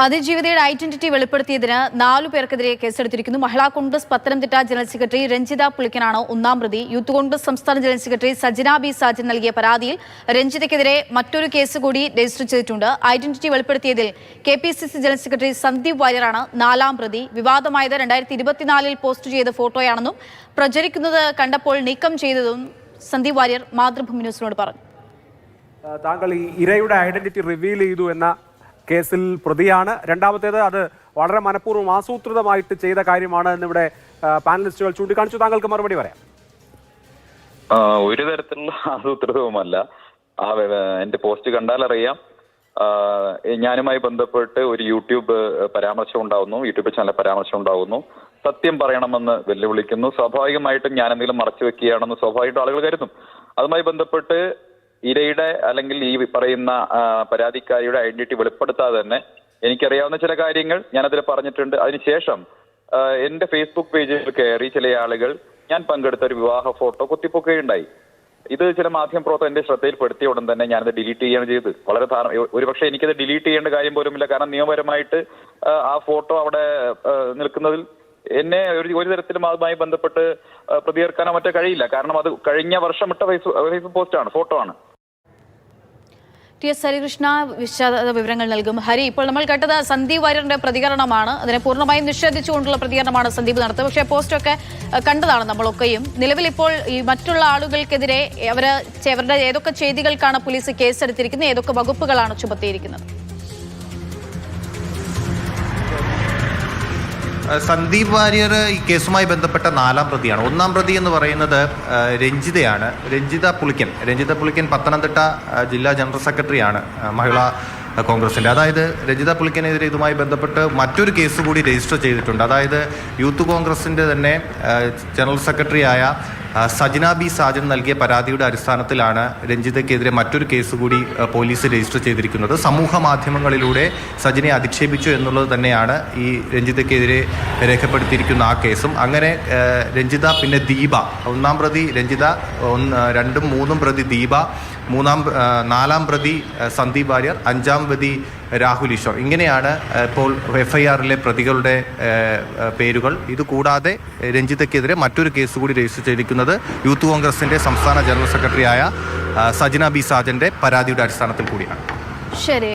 അതിജീവിതയുടെ ഐഡന്റിറ്റി വെളിപ്പെടുത്തിയതിന് 4 പേർക്കെതിരെ കേസെടുത്തിരിക്കുന്നു. മഹിളാ കോൺഗ്രസ് പത്തനംതിട്ട ജനറൽ സെക്രട്ടറി രഞ്ജിത പുളിക്കനാണ് ഒന്നാം പ്രതി. യൂത്ത് കോൺഗ്രസ് സംസ്ഥാന ജനറൽ സെക്രട്ടറി സജന ബി സാജൻ നൽകിയ പരാതിയിൽ രഞ്ജിതയ്ക്കെതിരെ മറ്റൊരു കേസ് കൂടി രജിസ്റ്റർ ചെയ്തിട്ടുണ്ട്. ഐഡന്റിറ്റി വെളിപ്പെടുത്തിയതിൽ KPCC ജനറൽ സെക്രട്ടറി സന്ദീപ് വാര്യറാണ് 4ാം പ്രതി. വിവാദമായത് 2024 പോസ്റ്റ് ചെയ്ത ഫോട്ടോയാണെന്നും പ്രചരിക്കുന്നത് കണ്ടപ്പോൾ നീക്കം ചെയ്തതും സന്ദീപ് വാര്യർ മാതൃഭൂമി ന്യൂസിനോട് പറഞ്ഞു. താങ്കൾ ഈ ഇരയുടെ ഐഡന്റിറ്റി റിവീൽ ചെയ്തു എന്ന കേസിൽ പ്രതിയാണ്. രണ്ടാമത്തേത് അത് വളരെ മനഃപൂർവ്വം ആസൂത്രിതമായിട്ട് ചെയ്ത കാര്യമാണ് എന്നിവിടെ പാനലിസ്റ്റുകൾ ചൂണ്ടിക്കാണിച്ചു. താങ്കൾക്ക് മറുപടി പറയാം. ഒരു തരത്തിലുള്ള ആസൂത്രിതവുമല്ല. എന്റെ പോസ്റ്റ് കണ്ടാലറിയാം. ഞാനുമായി ബന്ധപ്പെട്ട് ഒരു യൂട്യൂബ് പരാമർശം ഉണ്ടാവുന്നു, യൂട്യൂബ് ചാനൽ പരാമർശം ഉണ്ടാവുന്നു. സത്യം പറയണമെന്ന് വെല്ലുവിളിക്കുന്നു. സ്വാഭാവികമായിട്ടും ഞാൻ എന്തെങ്കിലും മറച്ചു വെക്കുകയാണെന്ന് സ്വാഭാവികമായിട്ടും ആളുകൾ കരുതും. അതുമായി ബന്ധപ്പെട്ട് ഇരയുടെ അല്ലെങ്കിൽ ഈ പറയുന്ന പരാതിക്കാരിയുടെ ഐഡന്റിറ്റി വെളിപ്പെടുത്താതെ തന്നെ എനിക്കറിയാവുന്ന ചില കാര്യങ്ങൾ ഞാനതിൽ പറഞ്ഞിട്ടുണ്ട്. അതിനുശേഷം എന്റെ ഫേസ്ബുക്ക് പേജിൽ കയറി ചില ആളുകൾ ഞാൻ പങ്കെടുത്ത ഒരു വിവാഹ ഫോട്ടോ കുത്തിപ്പൊക്കുകയുണ്ടായി. ഇത് ചില മാധ്യമപ്രവർത്തകർ എന്റെ ശ്രദ്ധയിൽപ്പെടുത്തിയ ഉടൻ തന്നെ ഞാനത് ഡിലീറ്റ് ചെയ്യുകയാണ് ചെയ്തത്. വളരെ ഒരുപക്ഷെ എനിക്കത് ഡിലീറ്റ് ചെയ്യേണ്ട കാര്യം പോലുമില്ല. കാരണം നിയമപരമായിട്ട് ആ ഫോട്ടോ അവിടെ നിൽക്കുന്നതിൽ എന്നെ ഒരു തരത്തിലും അതുമായി ബന്ധപ്പെട്ട് പ്രതികരിക്കാനോ മറ്റോ കഴിയില്ല. കാരണം അത് കഴിഞ്ഞ വർഷം ഇട്ട ഫേസ്ബുക്ക് പോസ്റ്റാണ്, ഫോട്ടോ ആണ്. TS ഹരികൃഷ്ണ വിശദ വിവരങ്ങൾ നൽകും. ഹരി, ഇപ്പോൾ നമ്മൾ കേട്ടത് സന്ദീപ് വാര്യറിന്റെ പ്രതികരണമാണ്. അതിനെ പൂർണ്ണമായും നിഷേധിച്ചുകൊണ്ടുള്ള പ്രതികരണമാണ് സന്ദീപ് നടത്തുന്നത്. പക്ഷേ പോസ്റ്റൊക്കെ കണ്ടതാണ് നമ്മളൊക്കെയും. നിലവിൽ ഇപ്പോൾ ഈ മറ്റുള്ള ആളുകൾക്കെതിരെ അവരുടെ ഏതൊക്കെ ചെയ്തികൾക്കാണ് പോലീസ് കേസെടുത്തിരിക്കുന്നത്, ഏതൊക്കെ വകുപ്പുകളാണ് ചുമത്തിയിരിക്കുന്നത്? സന്ദീപ് വാര്യർ ഈ കേസുമായി ബന്ധപ്പെട്ട 4ാം പ്രതിയാണ്. ഒന്നാം പ്രതി എന്ന് പറയുന്നത് രഞ്ജിതയാണ്, രഞ്ജിത പുളിക്കൻ പത്തനംതിട്ട ജില്ലാ ജനറൽ സെക്രട്ടറിയാണ് മഹിളാ കോൺഗ്രസിൻ്റെ. അതായത് രഞ്ജിത പുളിക്കനെതിരെ ഇതുമായി ബന്ധപ്പെട്ട് മറ്റൊരു കേസ് കൂടി രജിസ്റ്റർ ചെയ്തിട്ടുണ്ട്. അതായത് യൂത്ത് കോൺഗ്രസിൻ്റെ തന്നെ ജനറൽ സെക്രട്ടറിയായ സജന ബി സാജൻ നൽകിയ പരാതിയുടെ അടിസ്ഥാനത്തിലാണ് രഞ്ജിതയ്ക്കെതിരെ മറ്റൊരു കേസ് കൂടി പോലീസ് രജിസ്റ്റർ ചെയ്തിരിക്കുന്നത്. സമൂഹ മാധ്യമങ്ങളിലൂടെ സജനയെ അധിക്ഷേപിച്ചു എന്നുള്ളത് തന്നെയാണ് ഈ രഞ്ജിതയ്ക്കെതിരെ രേഖപ്പെടുത്തിയിരിക്കുന്ന ആ കേസും. അങ്ങനെ രഞ്ജിത, പിന്നെ ദീപ, ഒന്നാം പ്രതി രഞ്ജിത, 2ഉം 3ഉം പ്രതി ദീപ, 4ാം പ്രതി സന്ദീപ് വാര്യർ, 5ാം പ്രതി രാഹുൽ ഈശ്വർ. ഇങ്ങനെയാണ് ഇപ്പോൾ FIRലെ പ്രതികളുടെ പേരുകൾ. ഇതുകൂടാതെ രഞ്ജിതയ്ക്കെതിരെ മറ്റൊരു കേസ് കൂടി രജിസ്റ്റർ ചെയ്തിരിക്കുന്നത് യൂത്ത് കോൺഗ്രസിൻ്റെ സംസ്ഥാന ജനറൽ സെക്രട്ടറിയായ സജന ബി സാജൻ്റെ പരാതിയുടെ അടിസ്ഥാനത്തിൽ കൂടിയാണ്. ശരി.